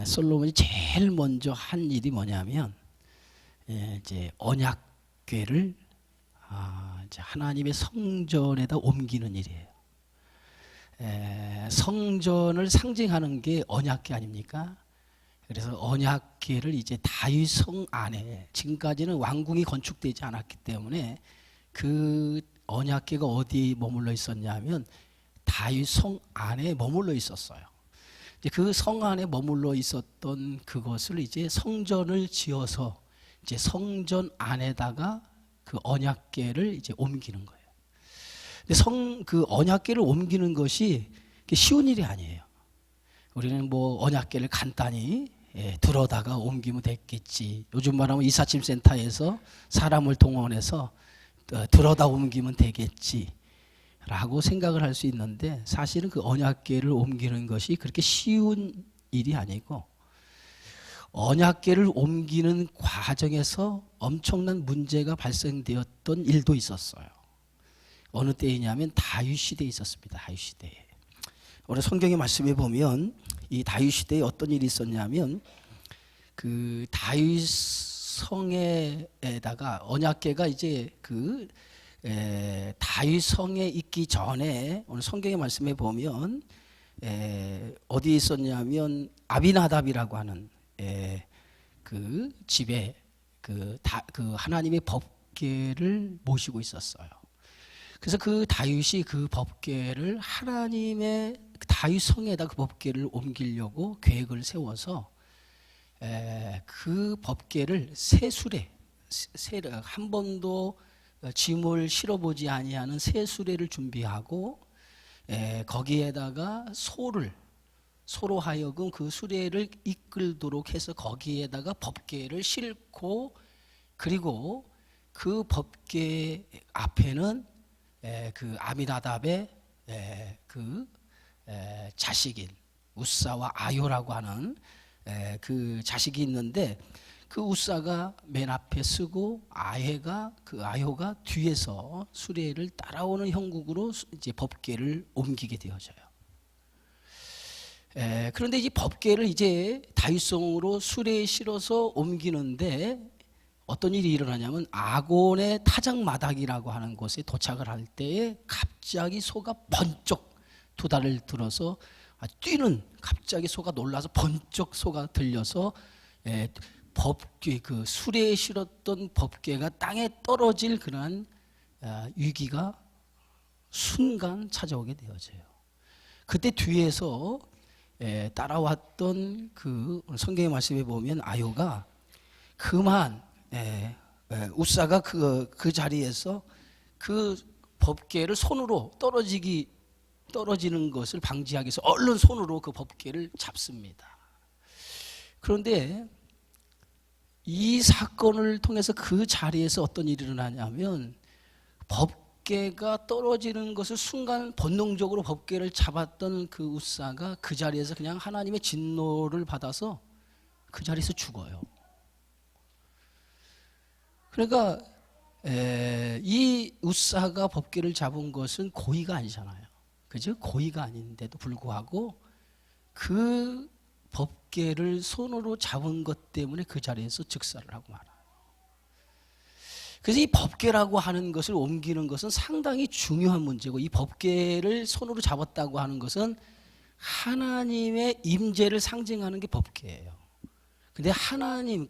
솔로몬이 제일 먼저 한 일이 뭐냐면 이제 언약궤를 이제 하나님의 성전에다 옮기는 일이에요. 성전을 상징하는 게 언약궤 아닙니까? 그래서 언약궤를 이제 다윗 성 안에, 지금까지는 왕궁이 건축되지 않았기 때문에 그 언약궤가 어디에 머물러 있었냐면 다윗 성 안에 머물러 있었어요. 이제 그 성 안에 머물러 있었던 그것을 이제 성전을 지어서 이제 성전 안에다가 그 언약궤를 이제 옮기는 거예요. 그 언약궤를 옮기는 것이 쉬운 일이 아니에요. 우리는 뭐 언약궤를 간단히 들어다가 옮기면 됐겠지. 요즘 말하면 이삿짐 센터에서 사람을 동원해서 들어다 옮기면 되겠지 라고 생각을 할 수 있는데, 사실은 그 언약궤를 옮기는 것이 그렇게 쉬운 일이 아니고, 언약궤를 옮기는 과정에서 엄청난 문제가 발생되었던 일도 있었어요. 어느 때이냐면 다윗 시대에 있었습니다. 다윗 시대에. 오늘 성경의 말씀에 보면 이 다윗 시대에 어떤 일이 있었냐면, 그 다윗 성에다가 언약궤가 이제 그 다윗 성에 있기 전에 오늘 성경의 말씀에 보면 어디에 있었냐면 아비나답이라고 하는 그 집에 그 하나님의 법궤를 모시고 있었어요. 그래서 그 다윗이 그 법궤를 하나님의 다윗 성에다 그 법궤를 옮기려고 계획을 세워서 그 법궤를 새수레, 한 번도 짐을 실어보지 아니하는 새수레를 준비하고 거기에다가 소로 하여금 그 수레를 이끌도록 해서 거기에다가 법궤를 싣고, 그리고 그 법궤 앞에는 그 아미나답의 그 자식인 우사와 아요라고 하는 그 자식이 있는데, 그 우사가 맨 앞에 서고 아요가 뒤에서 수레를 따라오는 형국으로 이제 법궤를 옮기게 되어져요. 그런데 이 법궤를 이제 다윗성으로 수레에 실어서 옮기는데 어떤 일이 일어나냐면, 아곤의 타작마당이라고 하는 곳에 도착을 할 때에 갑자기 소가 번쩍 두 다리를 들어서 갑자기 소가 놀라서 번쩍 소가 들려서 법궤, 그 수레에 실었던 법궤가 땅에 떨어질 그러한 위기가 순간 찾아오게 되어져요. 그때 뒤에서 따라왔던 그 성경의 말씀에 보면 아요가 그만 우사가 그 자리에서 그 법궤를 손으로 떨어지는 것을 방지하기 위해서 얼른 손으로 그 법궤를 잡습니다. 그런데 이 사건을 통해서 그 자리에서 어떤 일이 일어나냐면, 법궤가 떨어지는 것을 순간 본능적으로 법궤를 잡았던 그 우사가 그 자리에서 그냥 하나님의 진노를 받아서 그 자리에서 죽어요. 그러니까 이 우사가 법궤를 잡은 것은 고의가 아니잖아요. 그죠? 고의가 아닌데도 불구하고 그 법궤를 손으로 잡은 것 때문에 그 자리에서 즉사를 하고 말아요. 그래서 이 법궤라고 하는 것을 옮기는 것은 상당히 중요한 문제고, 이 법궤를 손으로 잡았다고 하는 것은 하나님의 임재를 상징하는 게 법궤예요. 근데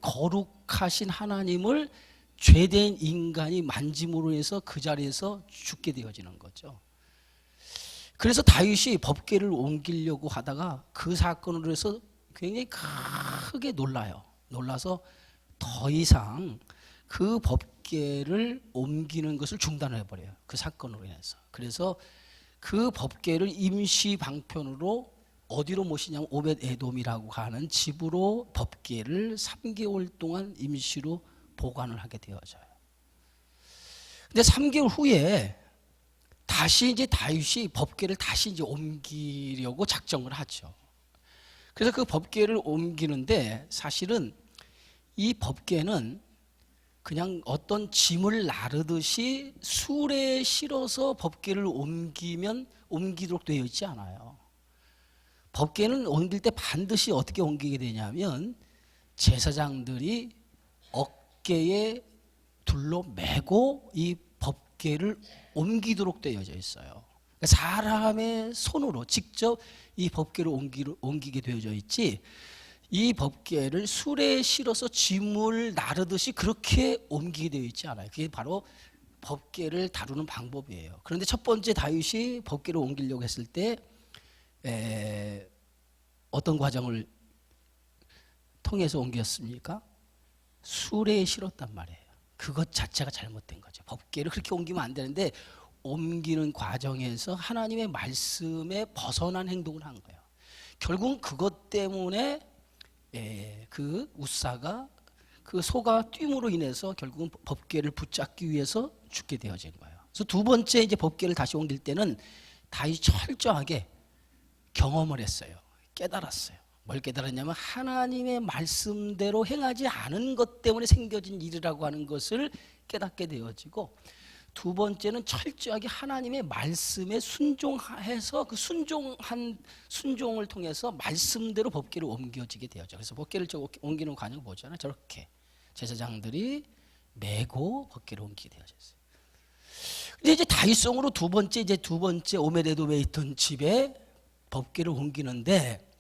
거룩하신 하나님을 죄된 인간이 만짐으로 해서 그 자리에서 죽게 되어지는 거죠. 그래서 다윗이 법궤를 옮기려고 하다가 그 사건으로 해서 굉장히 크게 놀라서 더 이상 그 법궤를 옮기는 것을 중단을 해버려요. 그 사건으로 인해서. 그래서 그 법궤를 임시 방편으로 어디로 모시냐면 오벳 에돔이라고 하는 집으로 법궤를 3개월 동안 임시로 보관을 하게 되어져요. 근데 3개월 후에 다시 이제 다윗이 법궤를 다시 이제 옮기려고 작정을 하죠. 그래서 그 법궤를 옮기는데, 사실은 이 법궤는 그냥 어떤 짐을 나르듯이 수레에 실어서 법궤를 옮기도록 되어 있지 않아요. 법궤는 옮길 때 반드시 어떻게 옮기게 되냐면 제사장들이 어깨에 둘러매고 이 법궤를 옮기도록 되어져 있어요. 그러니까 사람의 손으로 직접 이 법궤를 옮기게 되어져 있지, 이 법궤를 수레에 실어서 짐을 나르듯이 그렇게 옮기게 되어 있지 않아요. 그게 바로 법궤를 다루는 방법이에요. 그런데 첫 번째 다윗이 법궤를 옮기려고 했을 때 어떤 과정을 통해서 옮겼습니까? 수레에 실었단 말이에요. 그것 자체가 잘못된 거죠. 법궤를 그렇게 옮기면 안 되는데 옮기는 과정에서 하나님의 말씀에 벗어난 행동을 한 거예요. 결국은 그것 때문에 그 웃사가 그 소가 뜀으로 인해서 결국은 법궤를 붙잡기 위해서 죽게 되어진 거예요. 그래서 두 번째 이제 법궤를 다시 옮길 때는 다윗이 철저하게 경험을 했어요. 깨달았어요. 뭘 깨달았냐면 하나님의 말씀대로 행하지 않은 것 때문에 생겨진 일이라고 하는 것을 깨닫게 되어지고, 두 번째는 철저하게 하나님의 말씀에 순종해서 그 순종을 통해서 말씀대로 법궤를 옮겨지게 되어져. 그래서 법궤를 옮기는 과정을 보잖아요. 저렇게 제사장들이 메고 법궤를 옮기게 되어졌어요. 근데 이제 다윗성으로 두 번째 오베데돔에 있던 집에 법궤를 옮기는데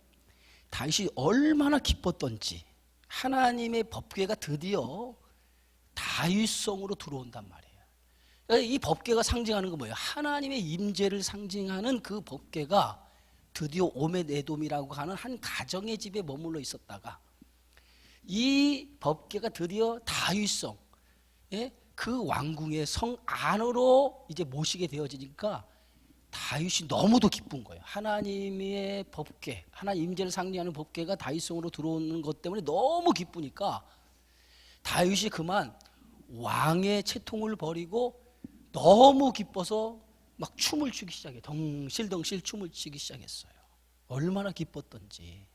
다윗이 얼마나 기뻤던지, 하나님의 법궤가 드디어 다윗성으로 들어온단 말이에요. 이 법궤가 상징하는 건 뭐예요? 하나님의 임재를 상징하는 그 법궤가 드디어 오벳에돔이라고 하는 한 가정의 집에 머물러 있었다가 이 법궤가 드디어 다윗성, 그 왕궁의 성 안으로 이제 모시게 되어지니까 다윗이 너무도 기쁜 거예요. 하나님의 법궤, 하나님 임재를 상징하는 법궤가 다윗성으로 들어오는 것 때문에 너무 기쁘니까 다윗이 그만 왕의 채통을 버리고 너무 기뻐서 막 춤을 추기 시작해요. 덩실덩실 춤을 추기 시작했어요. 얼마나 기뻤던지.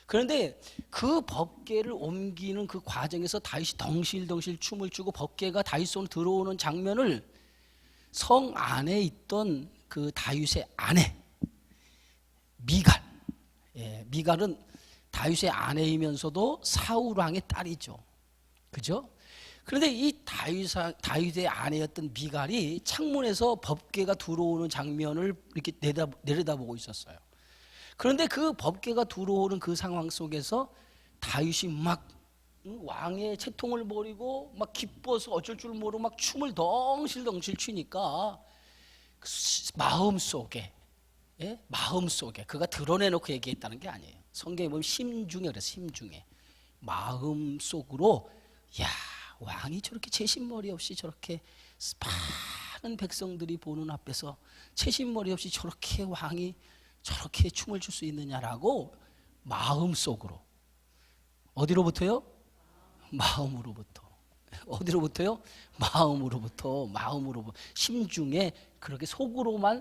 그런데 그 법궤를 옮기는 그 과정에서 다윗이 덩실덩실 춤을 추고 법궤가 다윗성으로 들어오는 장면을 성 안에 있던 그 다윗의 아내 미갈, 미갈은 다윗의 아내이면서도 사울 왕의 딸이죠. 그죠? 그런데 이 다윗의 아내였던 미갈이 창문에서 법궤가 들어오는 장면을 이렇게 내려다보고 있었어요. 그런데 그 법궤가 들어오는 그 상황 속에서 다윗이 막 왕의 채통을 버리고 막 기뻐서 어쩔 줄 모르고 막 춤을 덩실덩실 추니까 마음속에 그가 드러내놓고 얘기했다는 게 아니에요. 성경에 보면 심중에 그래서 심중에 마음속으로, 야, 왕이 저렇게 채신머리 없이 저렇게 많은 백성들이 보는 앞에서 채신머리 없이 저렇게 왕이 저렇게 춤을 출 수 있느냐라고 마음속으로, 어디로부터요? 마음으로부터. 어디로부터요? 마음으로부터. 심중에 그렇게 속으로만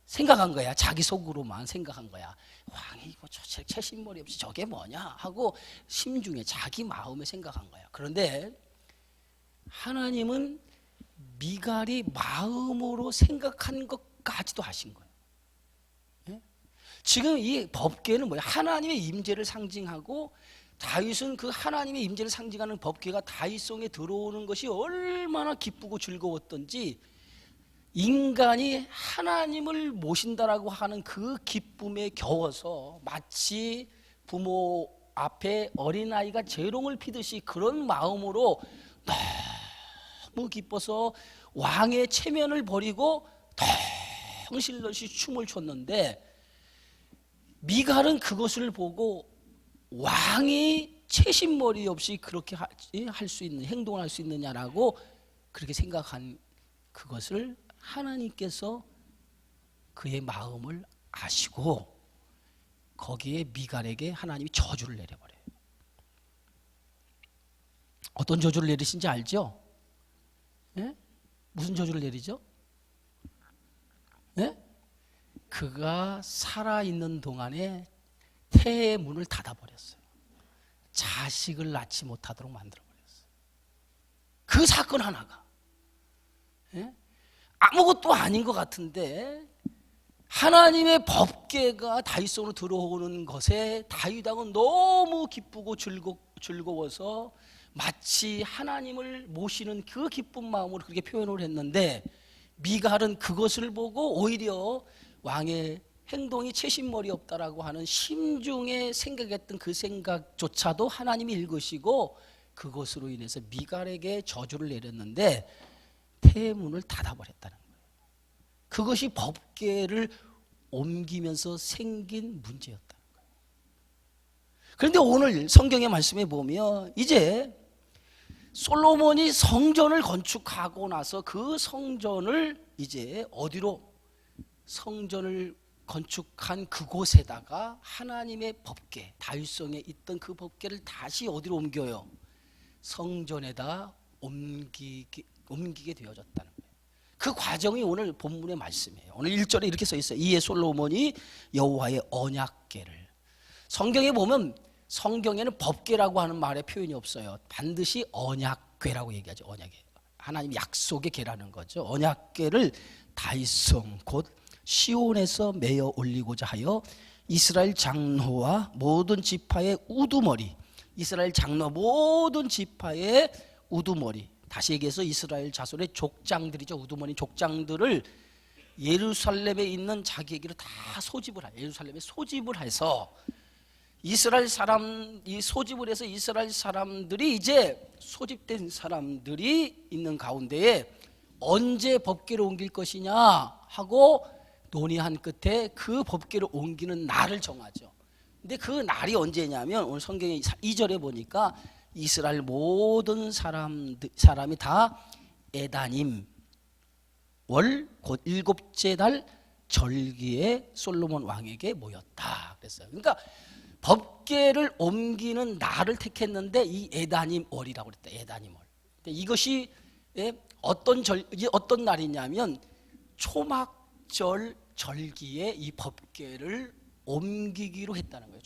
생각한 거야. 자기 속으로만 생각한 거야. 왕이 이거 채신머리 없이 저게 뭐냐 하고 심중에 자기 마음에 생각한 거야. 그런데 하나님은 미갈이 마음으로 생각한 것까지도 하신 거예요. 지금 이 법궤는 뭐예요? 하나님의 임재를 상징하고, 다윗은 그 하나님의 임재를 상징하는 법궤가 다윗성에 들어오는 것이 얼마나 기쁘고 즐거웠던지, 인간이 하나님을 모신다라고 하는 그 기쁨에 겨워서 마치 부모 앞에 어린아이가 재롱을 피듯이 그런 마음으로 너무 기뻐서 왕의 체면을 버리고 덩실덩실 춤을 췄는데, 미갈은 그것을 보고 왕이 채신머리 없이 그렇게 할 수 있는 행동을 할 수 있느냐라고 그렇게 생각한 그것을 하나님께서 그의 마음을 아시고 거기에 미갈에게 하나님이 저주를 내려버려요. 어떤 저주를 내리신지 알죠? 무슨 저주를 내리죠? 그가 살아있는 동안에 태의 문을 닫아버렸어요. 자식을 낳지 못하도록 만들어버렸어요. 그 사건 하나가 아무것도 아닌 것 같은데 하나님의 법궤가 다윗성으로 들어오는 것에 다윗 왕은 너무 기쁘고 즐거워서 마치 하나님을 모시는 그 기쁜 마음으로 그렇게 표현을 했는데, 미갈은 그것을 보고 오히려 왕의 행동이 채신머리 없다라고 하는 심중에 생각했던 그 생각조차도 하나님이 읽으시고 그것으로 인해서 미갈에게 저주를 내렸는데 태문을 닫아버렸다는 거예요. 그것이 법궤를 옮기면서 생긴 문제였다는 거예요. 그런데 오늘 성경의 말씀에 보면 이제 솔로몬이 성전을 건축하고 나서 그 성전을 이제 어디로, 성전을 건축한 그곳에다가 하나님의 법궤, 다윗성에 있던 그 법궤를 다시 어디로 옮겨요? 성전에다 옮기게 되어졌다는 거예요. 그 과정이 오늘 본문의 말씀이에요. 오늘 1절에 이렇게 써 있어요. 이에 솔로몬이 여호와의 언약궤를. 성경에 보면 성경에는 법궤라고 하는 말의 표현이 없어요. 반드시 언약궤라고 얘기하죠. 언약궤, 하나님 약속의 궤라는 거죠. 언약궤를 다윗성 곧 시온에서 메어 올리고자 하여 이스라엘 장로와 모든 지파의 우두머리, 이스라엘 장로 모든 지파의 우두머리, 다시 얘기해서 이스라엘 자손의 족장들이죠. 우두머리 족장들을 예루살렘에 있는 자기에게로 다 소집을 해요. 예루살렘에 소집을 해서 이스라엘 사람, 이 소집을 해서 이스라엘 사람들이 이제 소집된 사람들이 있는 가운데에 언제 법궤를 옮길 것이냐 하고 논의한 끝에 그 법궤를 옮기는 날을 정하죠. 근데 그 날이 언제냐면 오늘 성경의 2절에 보니까 이스라엘 모든 사람이 다 에다님 월 곧 7째 달 절기에 솔로몬 왕에게 모였다 그랬어요. 그러니까 법궤를 옮기는 날을 택했는데 이 에다님 월이라고 그랬다. 에다님 월. 이것이 어떤 날이냐면 초막절 절기에 이 법궤를 옮기기로 했다는 거예요.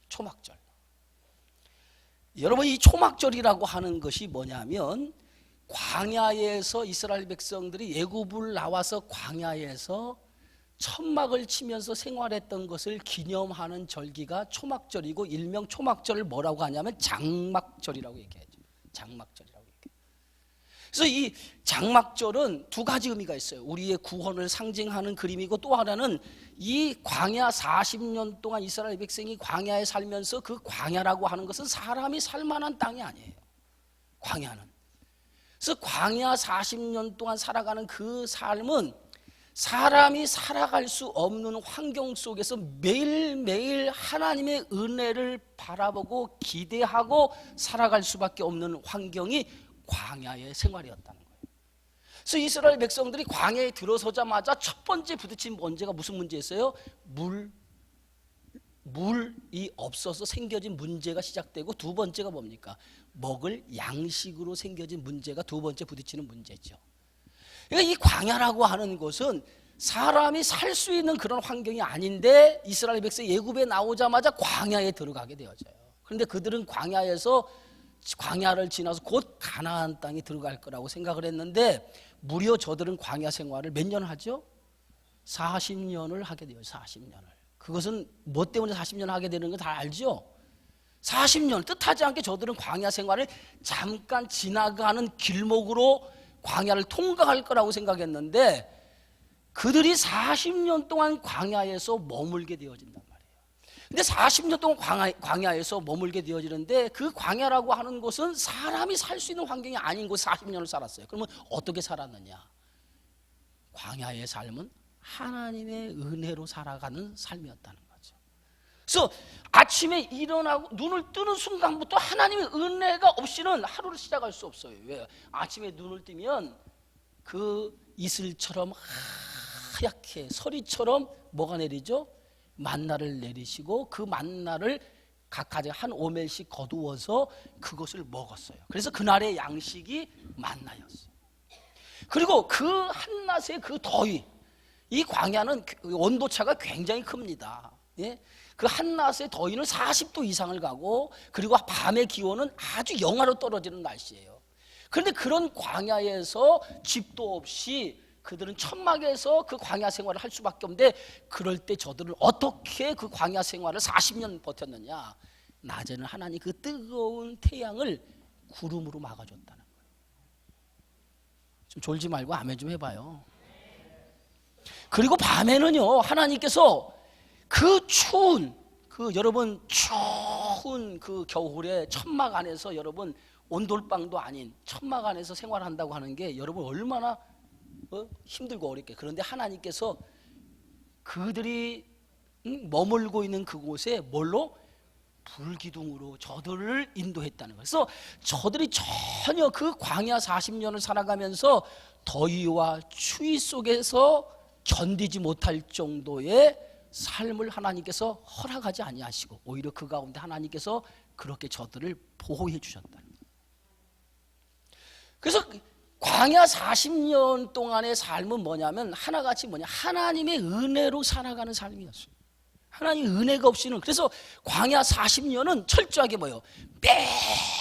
초막절. 여러분, 이 초막절이라고 하는 것이 뭐냐면 광야에서 이스라엘 백성들이 애굽을 나와서 광야에서 천막을 치면서 생활했던 것을 기념하는 절기가 초막절이고, 일명 초막절을 뭐라고 하냐면 장막절이라고 얘기하죠. 장막절이라고 얘기해요. 그래서 이 장막절은 두 가지 의미가 있어요. 우리의 구원을 상징하는 그림이고, 또 하나는 이 광야 40년 동안 이스라엘 백성이 광야에 살면서, 그 광야라고 하는 것은 사람이 살만한 땅이 아니에요. 광야는. 그래서 광야 40년 동안 살아가는 그 삶은 사람이 살아갈 수 없는 환경 속에서 매일매일 하나님의 은혜를 바라보고 기대하고 살아갈 수밖에 없는 환경이 광야의 생활이었다는 거예요. 그래서 이스라엘 백성들이 광야에 들어서자마자 첫 번째 부딪힌 문제가 무슨 문제였어요? 물이 없어서 생겨진 문제가 시작되고, 두 번째가 뭡니까? 먹을 양식으로 생겨진 문제가 두 번째 부딪히는 문제죠. 그러니까 이 광야라고 하는 것은 사람이 살 수 있는 그런 환경이 아닌데, 이스라엘 백성이 애굽에 나오자마자 광야에 들어가게 되어져요. 그런데 그들은 광야를 지나서 곧 가나안 땅에 들어갈 거라고 생각을 했는데, 무려 저들은 광야 생활을 몇 년 하죠? 40년을 하게 돼요. 40년을. 그것은 뭐 때문에 40년을 하게 되는 거 다 알죠? 40년, 뜻하지 않게 저들은 광야 생활을 잠깐 지나가는 길목으로 광야를 통과할 거라고 생각했는데, 그들이 40년 동안 광야에서 머물게 되어진단 말이에요. 근데 40년 동안 광야에서 머물게 되어지는데, 그 광야라고 하는 곳은 사람이 살 수 있는 환경이 아닌 곳에 40년을 살았어요. 그러면 어떻게 살았느냐? 광야의 삶은 하나님의 은혜로 살아가는 삶이었다는 거죠. 그래서 아침에 일어나고 눈을 뜨는 순간부터 하나님의 은혜가 없이는 하루를 시작할 수 없어요. 왜요? 아침에 눈을 뜨면 그 이슬처럼 하얗게 서리처럼 뭐가 내리죠? 만나를 내리시고, 그 만나를 각 가지 한 오멜씩 거두어서 그것을 먹었어요. 그래서 그날의 양식이 만나였어요. 그리고 그 한낮의 그 더위, 이 광야는 온도차가 굉장히 큽니다. 예? 그 한낮의 더위는 40도 이상을 가고, 그리고 밤의 기온은 아주 영하로 떨어지는 날씨예요. 그런데 그런 광야에서 집도 없이 그들은 천막에서 그 광야 생활을 할 수밖에 없는데, 그럴 때 저들은 어떻게 그 광야 생활을 40년 버텼느냐? 낮에는 하나님 그 뜨거운 태양을 구름으로 막아줬다는 거예요. 좀 졸지 말고 아멘 좀 해봐요. 그리고 밤에는요, 하나님께서 그 추운, 여러분 추운 그 겨울에 천막 안에서, 여러분 온돌방도 아닌 천막 안에서 생활한다고 하는 게 여러분 얼마나 힘들고 어렵게. 그런데 하나님께서 그들이 머물고 있는 그곳에 뭘로? 불기둥으로 저들을 인도했다는 거예요. 그래서 저들이 전혀 그 광야 40년을 살아가면서 더위와 추위 속에서 견디지 못할 정도의 삶을 하나님께서 허락하지 아니하시고, 오히려 그 가운데 하나님께서 그렇게 저들을 보호해 주셨다는 거예요. 그래서 광야 40년 동안의 삶은 뭐냐면 하나같이 하나님의 은혜로 살아가는 삶이었어요. 하나님의 은혜가 없이는. 그래서 광야 40년은 철저하게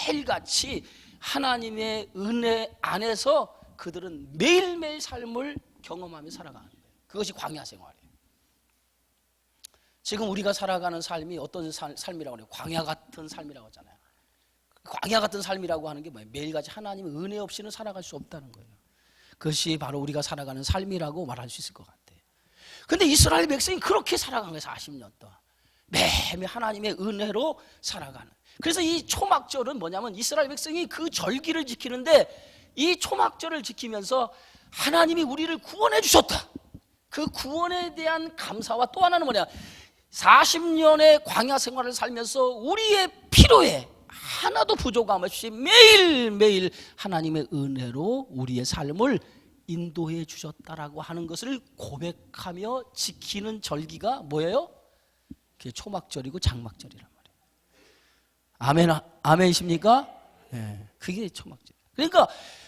매일같이 하나님의 은혜 안에서 그들은 매일매일 삶을 경험하며 살아가는 거예요. 그것이 광야 생활이에요. 지금 우리가 살아가는 삶이 어떤 삶이라고 해요? 광야 같은 삶이라고 하잖아요. 광야 같은 삶이라고 하는 게 뭐예요? 매일같이 하나님의 은혜 없이는 살아갈 수 없다는 거예요. 그것이 바로 우리가 살아가는 삶이라고 말할 수 있을 것 같아요. 근데 이스라엘 백성이 그렇게 살아간 거예요. 40년 동안 매일 하나님의 은혜로 살아가는. 그래서 이 초막절은 뭐냐면 이스라엘 백성이 그 절기를 지키는데, 이 초막절을 지키면서 하나님이 우리를 구원해 주셨다, 그 구원에 대한 감사와, 또 하나는 40년의 광야 생활을 살면서 우리의 필요에 하나도 부족함 없이 매일매일 하나님의 은혜로 우리의 삶을 인도해 주셨다라고 하는 것을 고백하며 지키는 절기가 뭐예요? 그게 초막절이고 장막절이란 말이에요. 아멘이십니까? 네, 그게 초막절. 그러니까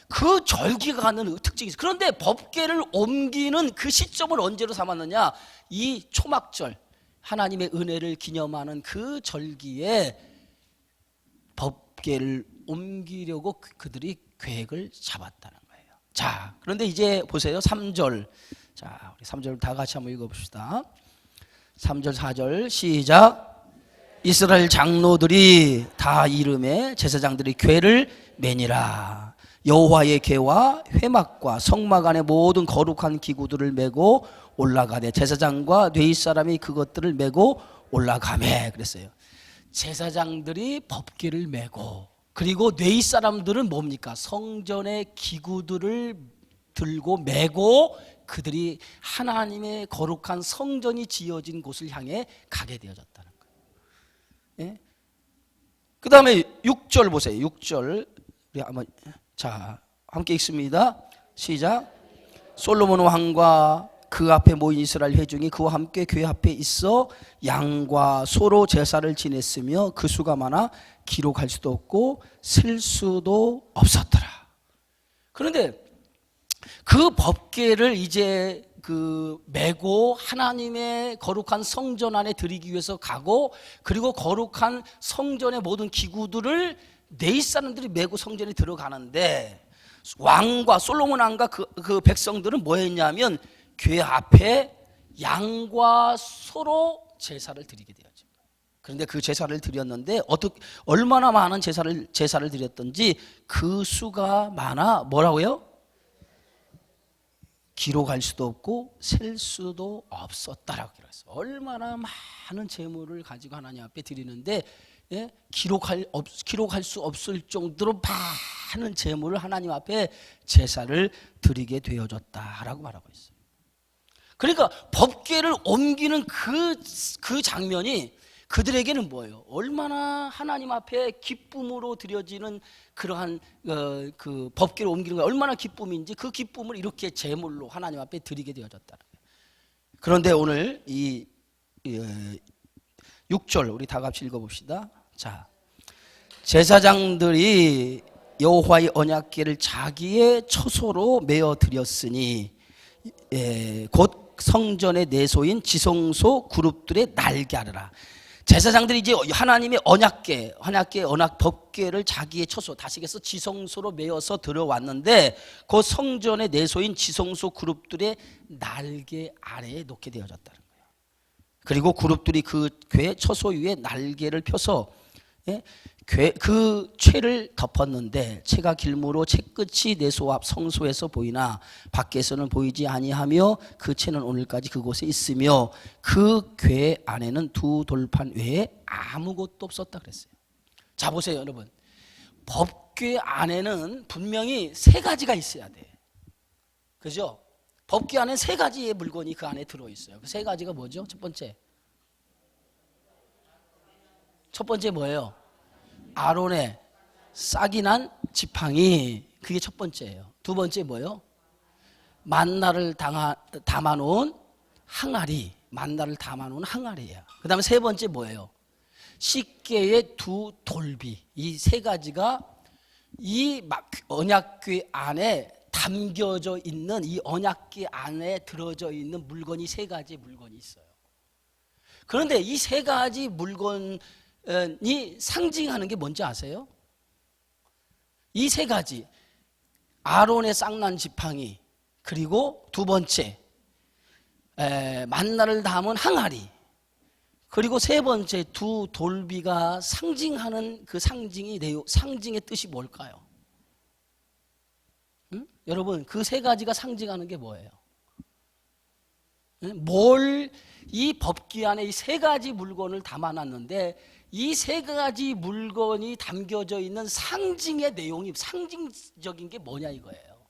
그 절기가 갖는 특징이 있어요. 그런데 법궤를 옮기는 그 시점을 언제로 삼았느냐? 이 초막절, 하나님의 은혜를 기념하는 그 절기에 법궤를 옮기려고 그들이 계획을 잡았다는 거예요. 자, 그런데 이제 보세요. 3절. 자, 우리 3절 다 같이 한번 읽어봅시다. 3절 4절 시작. 이스라엘 장로들이 다 이름에 제사장들이 궤를 매니라. 여호와의 궤와 회막과 성막 안에 모든 거룩한 기구들을 메고 올라가되 제사장과 뇌이 사람이 그것들을 메고 올라가매 그랬어요. 제사장들이 법궤를 메고, 그리고 뇌이 사람들은 뭡니까? 성전의 기구들을 들고 메고 그들이 하나님의 거룩한 성전이 지어진 곳을 향해 가게 되어졌다는 거예요. 예? 그 다음에 6절 보세요. 6절 우리 한번 자 함께 읽습니다. 시작. 솔로몬 왕과 그 앞에 모인 이스라엘 회중이 그와 함께 궤 앞에 있어 양과 소로 제사를 지냈으며 그 수가 많아 기록할 수도 없고 셀 수도 없었더라. 그런데 그 법궤를 이제 메고 하나님의 거룩한 성전 안에 들이기 위해서 가고, 그리고 거룩한 성전의 모든 기구들을 뇌이 사람들이 메고 성전에 들어가는데, 왕과 솔로몬 왕과 그 백성들은 뭐 했냐면 궤 앞에 양과 소로 제사를 드리게 되었죠. 그런데 그 제사를 드렸는데 얼마나 많은 제사를 드렸던지 그 수가 많아 뭐라고요? 기록할 수도 없고 셀 수도 없었다라고 기록했어요. 얼마나 많은 제물을 가지고 하나님 앞에 드리는데, 예? 기록할 수 없을 정도로 많은 제물을 하나님 앞에 제사를 드리게 되어졌다라고 말하고 있어요. 그러니까 법궤를 옮기는 그 장면이 그들에게는 뭐예요? 얼마나 하나님 앞에 기쁨으로 드려지는 그러한 그 법궤를 옮기는 게 얼마나 기쁨인지, 그 기쁨을 이렇게 제물로 하나님 앞에 드리게 되어졌다는 거예요. 그런데 오늘 이 6절 우리 다 같이 읽어봅시다. 자, 제사장들이 여호와의 언약궤를 자기의 처소로 메어 드렸으니 곧 성전의 내소인 지성소 그룹들의 날개 아래라. 제사장들이 이제 하나님의 언약 법궤를 자기의 처소, 다시겠어 지성소로 메어서 들어왔는데 그 성전의 내소인 지성소 그룹들의 날개 아래에 놓게 되어졌다는 거예요. 그리고 그룹들이 그 궤 처소 위에 날개를 펴서 그 채를 덮었는데 채가 길므로 채끝이 내소 앞 성소에서 보이나 밖에서는 보이지 아니하며 그 채는 오늘까지 그곳에 있으며 그 궤 안에는 두 돌판 외에 아무것도 없었다 그랬어요. 자 보세요 여러분, 법궤 안에는 분명히 세 가지가 있어야 돼. 그죠? 법궤 안에 세 가지의 물건이 그 안에 들어있어요. 그 세 가지가 뭐죠? 첫 번째 뭐예요? 아론의 싹이 난 지팡이, 그게 첫 번째예요. 두 번째 뭐예요? 만나를 담아놓은 항아리, 만나를 담아놓은 항아리예요. 그 다음에 세 번째 뭐예요? 식계의 두 돌비. 이 세 가지가 이 언약궤 안에 담겨져 있는, 이 언약궤 안에 들어져 있는 물건이 세 가지 물건이 있어요. 그런데 이 세 가지 물건이 상징하는 게 뭔지 아세요? 이 세 가지, 아론의 싹난 지팡이, 그리고 두 번째 만나를 담은 항아리, 그리고 세 번째 두 돌비가 상징하는 그 상징의 뜻이 뭘까요? 응? 여러분, 그 세 가지가 상징하는 게 뭐예요? 이 법궤 안에 이 세 가지 물건을 담아놨는데 이 세 가지 물건이 담겨져 있는 상징의 내용이, 상징적인 게 뭐냐 이거예요.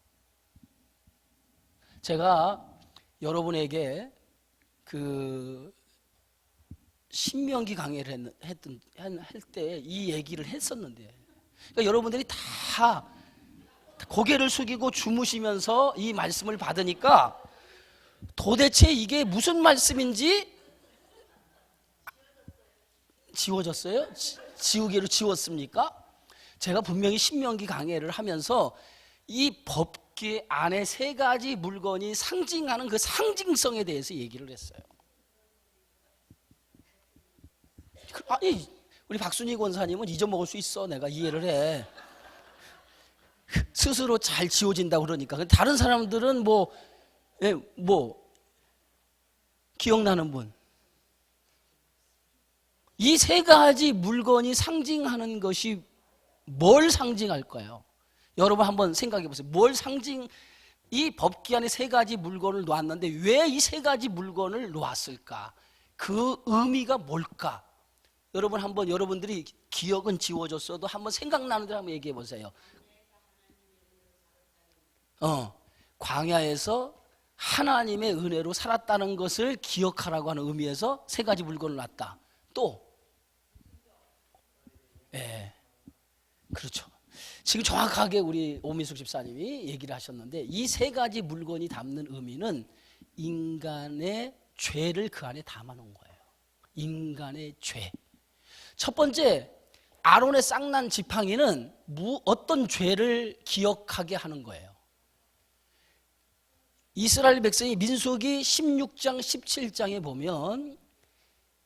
제가 여러분에게 그 신명기 강의를 할 때 이 얘기를 했었는데, 그러니까 여러분들이 다 고개를 숙이고 주무시면서 이 말씀을 받으니까 도대체 이게 무슨 말씀인지 지워졌어요? 지우개로 지웠습니까? 제가 분명히 신명기 강해를 하면서 이 법궤 안에 세 가지 물건이 상징하는 그 상징성에 대해서 얘기를 했어요. 아니, 우리 박순희 권사님은 잊어먹을 수 있어. 내가 이해를 해. 스스로 잘 지워진다고 그러니까. 다른 사람들은 기억나는 분. 이 세 가지 물건이 상징하는 것이 뭘 상징할까요? 여러분 한번 생각해 보세요. 이 법궤 안에 세 가지 물건을 놓았는데 왜 이 세 가지 물건을 놓았을까? 그 의미가 뭘까? 여러분 한번, 여러분들이 기억은 지워졌어도 한번 생각나는 대로 한번 얘기해 보세요. 광야에서 하나님의 은혜로 살았다는 것을 기억하라고 하는 의미에서 세 가지 물건을 놨다. 또 그렇죠. 지금 정확하게 우리 오민숙 집사님이 얘기를 하셨는데 이 세 가지 물건이 담는 의미는 인간의 죄를 그 안에 담아놓은 거예요. 인간의 죄. 첫 번째, 아론의 싹난 지팡이는 어떤 죄를 기억하게 하는 거예요. 이스라엘 백성이 민수기 16장 17장에 보면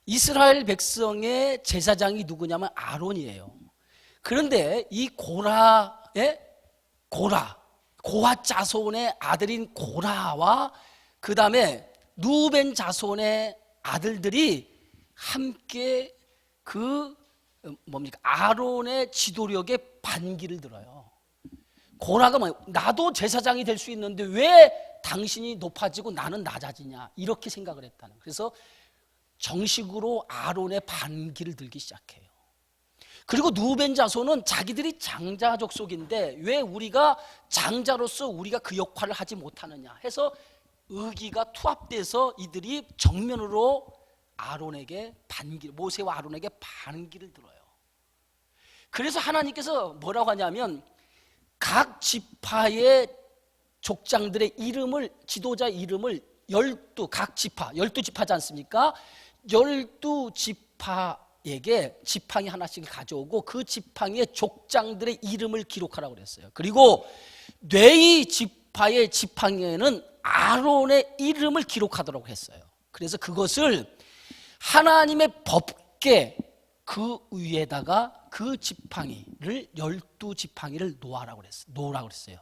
이스라엘 백성의 제사장이 누구냐면 아론이에요. 그런데 이 고핫 자손의 아들인 고라와 그 다음에 루벤 자손의 아들들이 함께 아론의 지도력에 반기를 들어요. 고라가 나도 제사장이 될 수 있는데 왜 당신이 높아지고 나는 낮아지냐, 이렇게 생각을 했다는. 그래서 정식으로 아론의 반기를 들기 시작해요. 그리고 누벤 자손은 자기들이 장자 족속인데 왜 우리가 장자로서 우리가 그 역할을 하지 못하느냐 해서 의기가 투합돼서 이들이 정면으로 모세와 아론에게 반기를 들어요. 그래서 하나님께서 뭐라고 하냐면 각 지파의 족장들의 이름을, 지도자 이름을 12지파지 않습니까? 12지파에게 지팡이 하나씩 가져오고 그 지팡이의 족장들의 이름을 기록하라고 그랬어요. 그리고 뇌의 지파의 지팡이에는 아론의 이름을 기록하도록 했어요. 그래서 그것을 하나님의 법궤 법궤 그 위에다가 그 지팡이를 12지팡이를 놓으라고 그랬어요.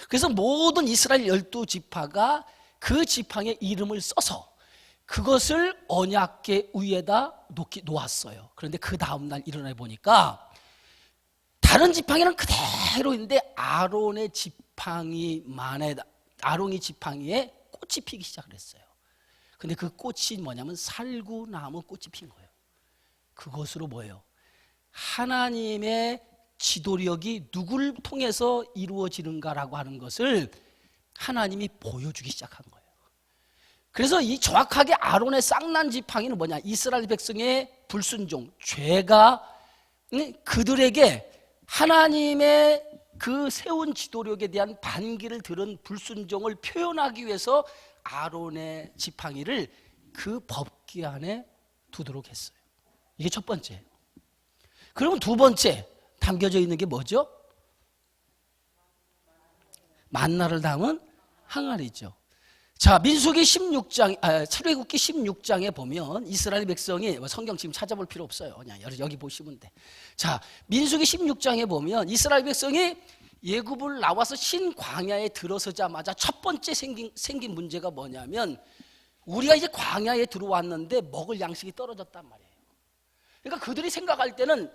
그래서 모든 이스라엘 12지파가 그 지팡이의 이름을 써서 그것을 언약궤 위에다 놓았어요. 그런데 그 다음날 일어나 보니까 다른 지팡이는 그대로 있는데 아론의 지팡이에 꽃이 피기 시작을 했어요. 근데 그 꽃이 뭐냐면 살구나무 꽃이 핀 거예요. 그것으로 뭐예요? 하나님의 지도력이 누구를 통해서 이루어지는가라고 하는 것을 하나님이 보여주기 시작한 거예요. 그래서 이 정확하게 아론의 쌍난 지팡이는 뭐냐? 이스라엘 백성의 불순종, 죄가 그들에게 하나님의 그 세운 지도력에 대한 반기를 들은 불순종을 표현하기 위해서 아론의 지팡이를 그 법궤 안에 두도록 했어요. 이게 첫 번째예요. 그러면 두 번째 담겨져 있는 게 뭐죠? 만나를 담은 항아리죠. 자, 민수기 16장, 출애굽기 16장에 보면 이스라엘 백성이 성경 지금 찾아볼 필요 없어요. 그냥 여기 보시면 돼. 자, 민수기 16장에 보면 이스라엘 백성이 예굽을 나와서 신광야에 들어서자마자 첫 번째 생긴 문제가 뭐냐면 우리가 이제 광야에 들어왔는데 먹을 양식이 떨어졌단 말이에요. 그러니까 그들이 생각할 때는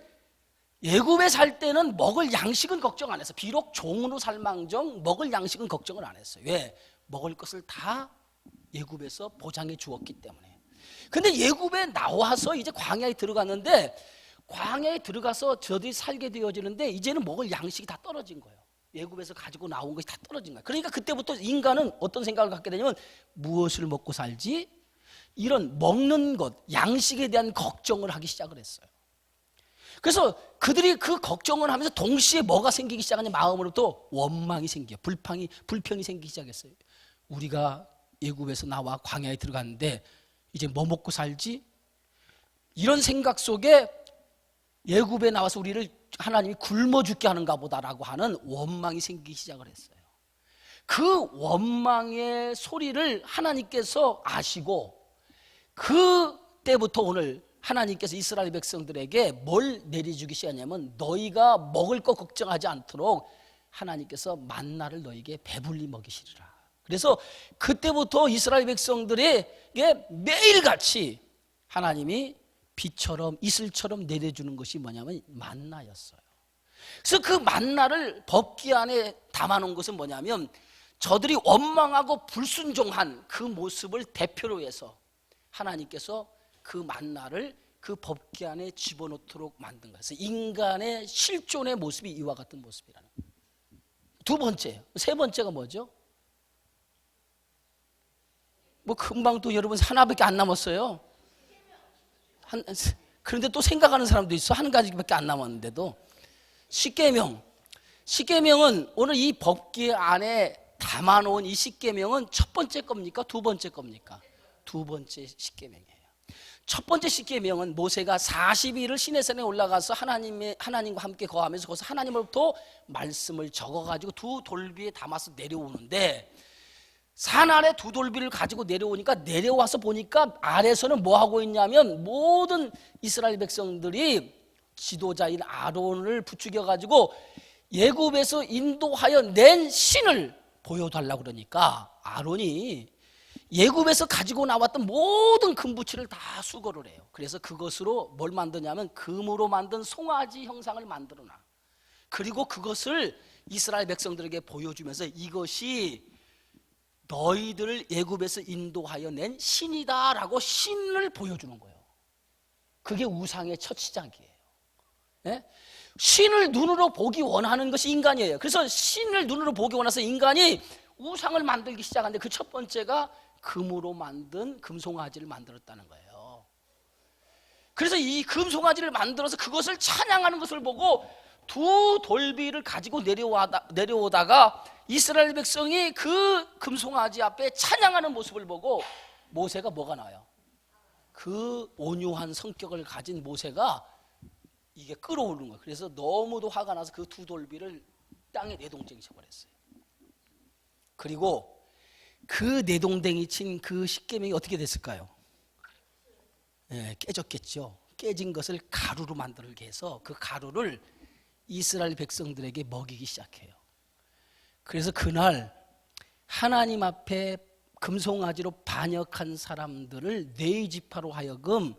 예굽에 살 때는 먹을 양식은 걱정 안 했어요. 비록 종으로 살망정 먹을 양식은 걱정을 안 했어요. 왜? 먹을 것을 다 예굽에서 보장해 주었기 때문에. 근데 예굽에 나와서 이제 광야에 들어갔는데 광야에 들어가서 저들이 살게 되어지는데 이제는 먹을 양식이 다 떨어진 거예요. 예굽에서 가지고 나온 것이 다 떨어진 거예요. 그러니까 그때부터 인간은 어떤 생각을 갖게 되냐면 무엇을 먹고 살지? 이런 먹는 것, 양식에 대한 걱정을 하기 시작을 했어요. 그래서 그들이 그 걱정을 하면서 동시에 뭐가 생기기 시작하냐? 마음으로부터 원망이 생겨요. 불평이 생기기 시작했어요. 우리가 예굽에서 나와 광야에 들어갔는데 이제 뭐 먹고 살지? 이런 생각 속에 예굽에 나와서 우리를 하나님이 굶어 죽게 하는가 보다라고 하는 원망이 생기기 시작을 했어요. 그 원망의 소리를 하나님께서 아시고 그때부터 오늘 하나님께서 이스라엘 백성들에게 뭘 내려주기 시작하냐면 너희가 먹을 거 걱정하지 않도록 하나님께서 만나를 너희에게 배불리 먹이시리라. 그래서 그때부터 이스라엘 백성들에게 매일같이 하나님이 비처럼 이슬처럼 내려주는 것이 뭐냐면 만나였어요. 그래서 그 만나를 법궤 안에 담아놓은 것은 뭐냐면 저들이 원망하고 불순종한 그 모습을 대표로 해서 하나님께서 그 만나를 그 법궤 안에 집어넣도록 만든 거예요. 인간의 실존의 모습이 이와 같은 모습이라는 거예요. 두 번째, 세 번째가 뭐죠? 뭐 금방 또 여러분 하나밖에 안 남았어요. 그런데 또 생각하는 사람도 있어. 한 가지밖에 안 남았는데도. 십계명. 십계명은 오늘 이 법궤 안에 담아놓은 이 십계명은 첫 번째 겁니까? 두 번째 겁니까? 두 번째 십계명이에요. 첫 번째 십계명은 모세가 40일을 시내산에 올라가서 하나님과 함께 거하면서 거기서 하나님으로부터 말씀을 적어가지고 두 돌비에 담아서 내려오는데 산 아래 두 돌비를 가지고 내려오니까 내려와서 보니까 아래서는 뭐 하고 있냐면 모든 이스라엘 백성들이 지도자인 아론을 부추겨 가지고 예굽에서 인도하여 낸 신을 보여달라고 그러니까 아론이 예굽에서 가지고 나왔던 모든 금부치를 다 수거를 해요. 그래서 그것으로 뭘 만드냐면 금으로 만든 송아지 형상을 만들어놔. 그리고 그것을 이스라엘 백성들에게 보여주면서 이것이 너희들을 예굽에서 인도하여 낸 신이다라고 신을 보여주는 거예요. 그게 우상의 첫 시작이에요. 네? 신을 눈으로 보기 원하는 것이 인간이에요. 그래서 신을 눈으로 보기 원해서 인간이 우상을 만들기 시작하는데 그 첫 번째가 금으로 만든 금송아지를 만들었다는 거예요. 그래서 이 금송아지를 만들어서 그것을 찬양하는 것을 보고 두 돌비를 가지고 내려오다가 이스라엘 백성이 그 금송아지 앞에 찬양하는 모습을 보고 모세가 뭐가 나와요? 그 온유한 성격을 가진 모세가 이게 끌어오르는 거예요. 그래서 너무도 화가 나서 그 두 돌비를 땅에 내동댕이 쳐버렸어요. 그리고 그 내동댕이 친 그 십계명이 어떻게 됐을까요? 네, 깨졌겠죠. 깨진 것을 가루로 만들게 해서 그 가루를 이스라엘 백성들에게 먹이기 시작해요. 그래서 그날 하나님 앞에 금송아지로 반역한 사람들을 네 지파로 하여금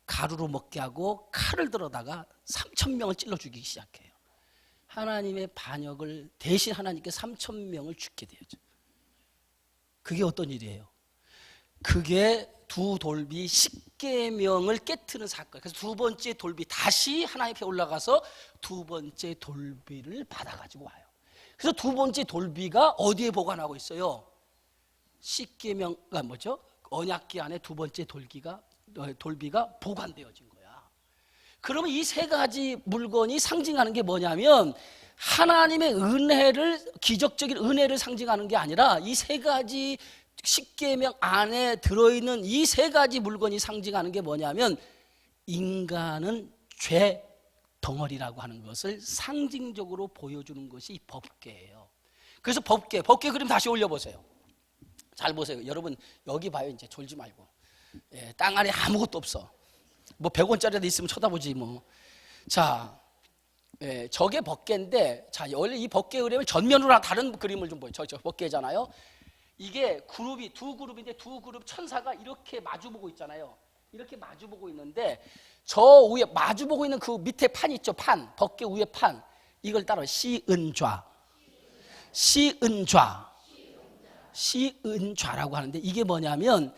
가루로 먹게 하고 칼을 들어다가 3,000명을 찔러 죽이기 시작해요. 하나님의 반역을 대신 하나님께 3,000명을 죽게 되었죠. 그게 어떤 일이에요? 그게 두 돌비 십계명을 깨트는 사건. 그래서 두 번째 돌비 다시 하나님 앞에 올라가서 두 번째 돌비를 받아가지고 와요. 그래서 두 번째 돌비가 어디에 보관하고 있어요? 십계명가 뭐죠? 언약궤 안에 두 번째 돌비가 보관되어진 거야. 그러면 이 세 가지 물건이 상징하는 게 뭐냐면 하나님의 은혜를, 기적적인 은혜를 상징하는 게 아니라 이 세 가지 십계명 안에 들어있는 이 세 가지 물건이 상징하는 게 뭐냐면 인간은 죄 덩어리라고 하는 것을 상징적으로 보여주는 것이 이 법궤예요. 그래서 법궤 그림 다시 올려보세요. 잘 보세요. 여러분 여기 봐요. 이제 졸지 말고. 땅 안에 아무것도 없어. 뭐 100원짜리라도 있으면 쳐다보지 뭐. 자, 저게 법궤인데, 자 원래 이 법궤 그림을 전면으로 다른 그림을 좀 보여요. 저 법궤잖아요. 이게 그룹이 두 그룹인데 두 그룹 천사가 이렇게 마주보고 있잖아요. 이렇게 마주보고 있는데 저 위에 마주보고 있는 그 밑에 판 있죠. 판, 법궤 위에 판. 이걸 따라 시은좌라고 하는데 이게 뭐냐면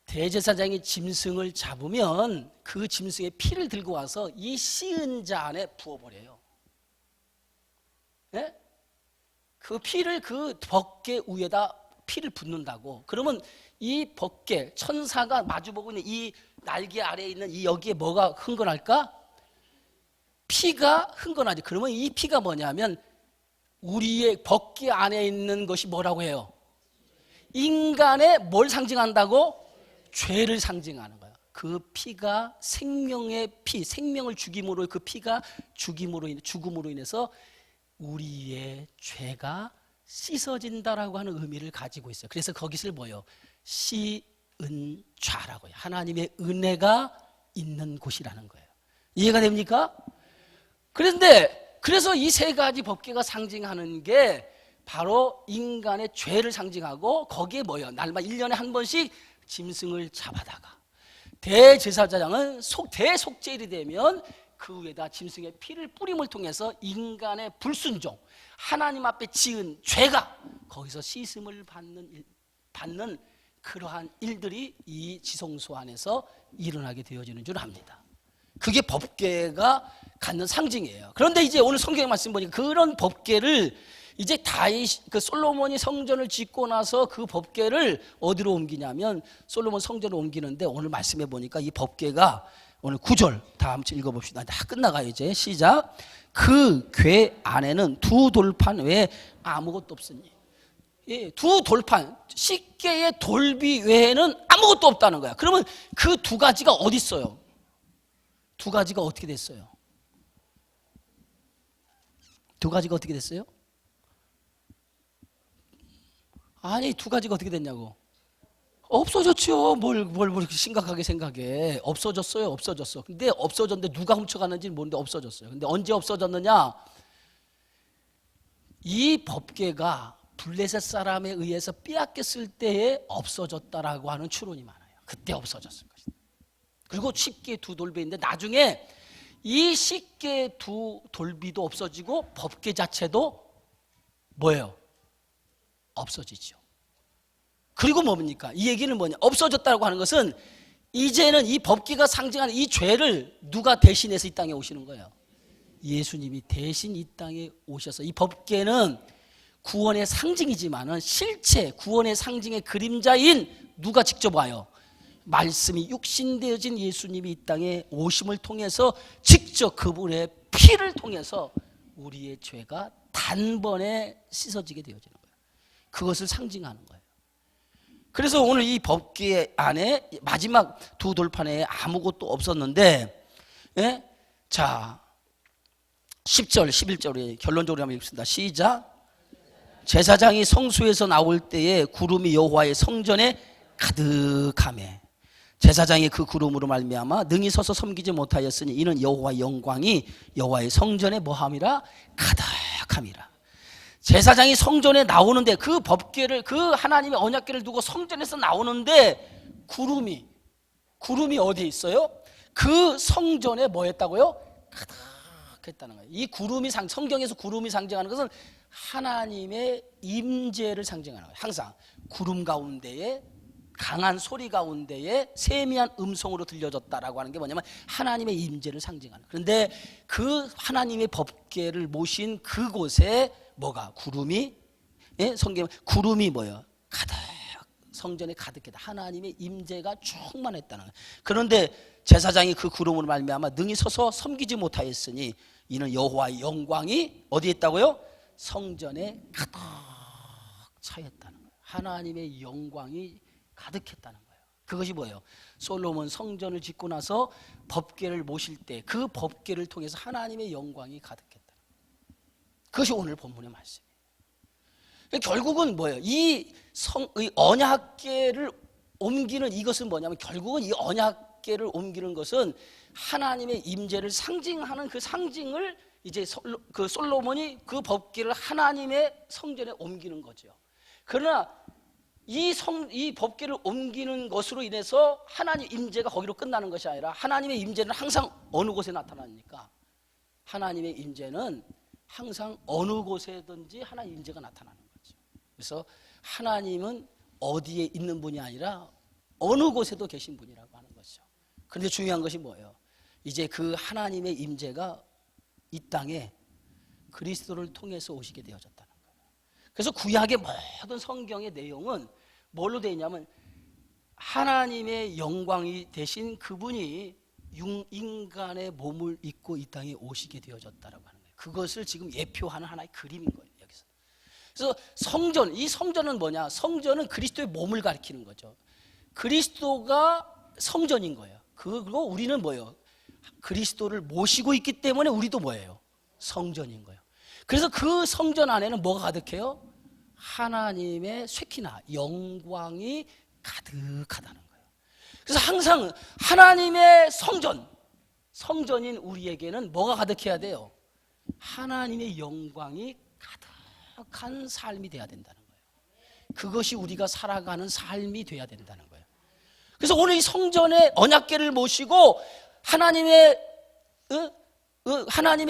대제사장이 짐승을 잡으면 그 짐승의 피를 들고 와서 이 시은자 안에 부어버려요. 네? 그 피를 그 법궤 위에다 피를 붓는다고. 그러면 이 법궤 천사가 마주보고 있는 이 날개 아래에 있는 이 여기에 뭐가 흥건할까? 피가 흥건하지. 그러면 이 피가 뭐냐면 우리의 법궤 안에 있는 것이 뭐라고 해요? 인간의 뭘 상징한다고? 죄를 상징하는 거예요. 그 피가 생명의 피, 생명을 죽임으로 그 피가 죽음으로 인해서 우리의 죄가 씻어진다라고 하는 의미를 가지고 있어요. 그래서 거기서 뭐예요? 시은좌라고 해요. 하나님의 은혜가 있는 곳이라는 거예요. 이해가 됩니까? 그래서 이 세 가지 법궤가 상징하는 게 바로 인간의 죄를 상징하고 거기에 뭐예요? 날마다 1년에 한 번씩 짐승을 잡아다가 대제사장은 대속죄일이 되면 그 위에다 짐승의 피를 뿌림을 통해서 인간의 불순종, 하나님 앞에 지은 죄가 거기서 씻음을 받는 그러한 일들이 이 지성소 안에서 일어나게 되어지는 줄 압니다. 그게 법궤가 갖는 상징이에요. 그런데 이제 오늘 성경의 말씀 보니까 그런 법궤를 이제 솔로몬이 성전을 짓고 나서 그 법궤를 어디로 옮기냐면 솔로몬 성전을 옮기는데 오늘 말씀해 보니까 이 법궤가 오늘 9절 다 한번 읽어봅시다. 다 끝나가요 이제. 시작. 그 궤 안에는 두 돌판 외에 아무것도 없으니. 두 돌판, 십계의 돌비 외에는 아무것도 없다는 거야. 그러면 그 두 가지가 어디 있어요? 두 가지가 어떻게 됐어요? 두 가지가 어떻게 됐어요? 아니 두 가지가 어떻게 됐냐고. 없어졌죠. 뭘 그렇게 심각하게 생각해. 없어졌어요. 근데 없어졌는데 누가 훔쳐갔는지는 모르는데 없어졌어요. 근데 언제 없어졌느냐? 이 법궤가 블레셋 사람에 의해서 빼앗겼을 때에 없어졌다라고 하는 추론이 많아요. 그때 없어졌을 것이다. 그리고 십계 두 돌비인데 나중에 이 십계 두 돌비도 없어지고 법궤 자체도 뭐예요? 없어지죠. 그리고 뭡니까? 이 얘기는 뭐냐? 없어졌다고 하는 것은 이제는 이 법궤가 상징하는 이 죄를 누가 대신해서 이 땅에 오시는 거예요? 예수님이 대신 이 땅에 오셔서. 이 법궤는 구원의 상징이지만은 실체 구원의 상징의 그림자인 누가 직접 와요? 말씀이 육신되어진 예수님이 이 땅에 오심을 통해서 직접 그분의 피를 통해서 우리의 죄가 단번에 씻어지게 되어지는 거예요. 그것을 상징하는 거예요. 그래서 오늘 이 법궤 안에 마지막 두 돌판에 아무것도 없었는데, 자 10절 11절에 결론적으로 한번 읽습니다. 시작. 제사장이 성소에서 나올 때에 구름이 여호와의 성전에 가득하매 제사장이 그 구름으로 말미암아 능히 서서 섬기지 못하였으니 이는 여호와의 영광이 여호와의 성전에 뭐함이라 가득함이라. 제사장이 성전에 나오는데 그 법궤를, 그 하나님의 언약궤를 두고 성전에서 나오는데 구름이 어디에 있어요? 그 성전에 뭐 했다고요? 가득했다는 거예요. 이 구름이 성경에서 구름이 상징하는 것은 하나님의 임재를 상징하는 거예요. 항상 구름 가운데에 강한 소리 가운데에 세미한 음성으로 들려졌다라고 하는 게 뭐냐면 하나님의 임재를 상징하는. 그런데 그 하나님의 법궤를 모신 그곳에 뭐가 구름이, 예? 성경 구름이 뭐예요? 가득, 성전에 가득했다. 하나님의 임재가 충만했다는 거예요. 그런데 제사장이 그 구름으로 말미암아 능히 서서 섬기지 못하였으니 이는 여호와의 영광이 어디에 있다고요? 성전에 가득 차였다는 거예요. 하나님의 영광이 가득했다는 거예요. 그것이 뭐예요? 솔로몬 성전을 짓고 나서 법궤를 모실 때 그 법궤를 통해서 하나님의 영광이 가득했다. 그것이 오늘 본문의 말씀이에요. 결국은 뭐예요? 이 언약궤를 옮기는 이것은 뭐냐면 결국은 이 언약궤를 옮기는 것은 하나님의 임재를 상징하는 그 상징을 이제 그 솔로몬이 그 법궤를 하나님의 성전에 옮기는 거죠. 그러나 이 법궤를 옮기는 것으로 인해서 하나님 임재가 거기로 끝나는 것이 아니라 하나님의 임재는 항상 어느 곳에 나타나니까 하나님의 임재는 항상 어느 곳에든지 하나님 임재가 나타나는 거죠. 그래서 하나님은 어디에 있는 분이 아니라 어느 곳에도 계신 분이라고 하는 거죠. 그런데 중요한 것이 뭐예요? 이제 그 하나님의 임재가 이 땅에 그리스도를 통해서 오시게 되어졌다는 거예요. 그래서 구약의 모든 성경의 내용은 뭘로 되어 있냐면 하나님의 영광이 되신 그분이 인간의 몸을 입고 이 땅에 오시게 되어졌다라고 하는 거예요. 그것을 지금 예표하는 하나의 그림인 거예요. 여기서. 그래서 성전, 이 성전은 뭐냐? 성전은 그리스도의 몸을 가리키는 거죠. 그리스도가 성전인 거예요. 그리고 우리는 뭐예요? 그리스도를 모시고 있기 때문에 우리도 뭐예요? 성전인 거예요. 그래서 그 성전 안에는 뭐가 가득해요? 하나님의 쉐키나 영광이 가득하다는 거예요. 그래서 항상 하나님의 성전인 우리에게는 뭐가 가득해야 돼요? 하나님의 영광이 가득한 삶이 돼야 된다는 거예요. 그것이 우리가 살아가는 삶이 돼야 된다는 거예요. 그래서 오늘 이 성전에 언약궤를 모시고 하나님의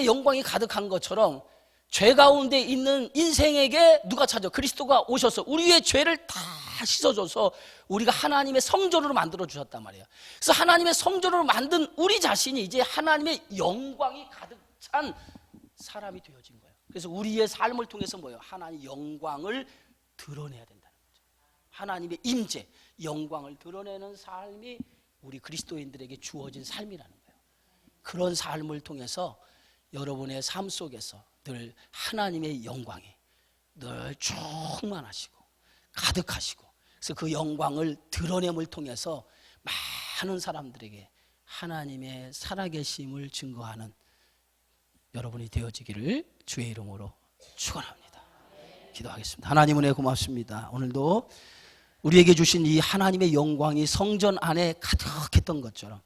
영광이 가득한 것처럼 죄 가운데 있는 인생에게 누가 찾아? 그리스도가 오셔서 우리의 죄를 다 씻어줘서 우리가 하나님의 성전으로 만들어 주셨단 말이에요. 그래서 하나님의 성전으로 만든 우리 자신이 이제 하나님의 영광이 가득 찬 사람이 되어진 거예요. 그래서 우리의 삶을 통해서 뭐예요? 하나님의 영광을 드러내야 된다는 거죠. 하나님의 임재, 영광을 드러내는 삶이 우리 그리스도인들에게 주어진 삶이라는 거예요. 그런 삶을 통해서 여러분의 삶 속에서 늘 하나님의 영광이 늘 충만하시고 가득하시고, 그래서 그 영광을 드러냄을 통해서 많은 사람들에게 하나님의 살아계심을 증거하는 여러분이 되어지기를 주의 이름으로 축원합니다. 기도하겠습니다. 하나님 은혜 고맙습니다. 오늘도 우리에게 주신 이 하나님의 영광이 성전 안에 가득했던 것처럼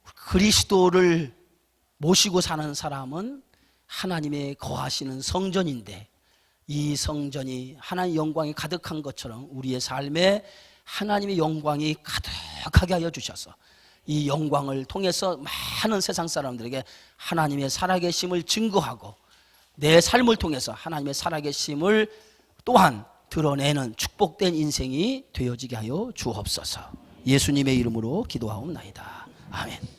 그리스도를 모시고 사는 사람은 하나님의 거하시는 성전인데, 이 성전이 하나님의 영광이 가득한 것처럼 우리의 삶에 하나님의 영광이 가득하게 하여 주셔서 이 영광을 통해서 많은 세상 사람들에게 하나님의 살아계심을 증거하고 내 삶을 통해서 하나님의 살아계심을 또한 드러내는 축복된 인생이 되어지게 하여 주옵소서. 예수님의 이름으로 기도하옵나이다. 아멘.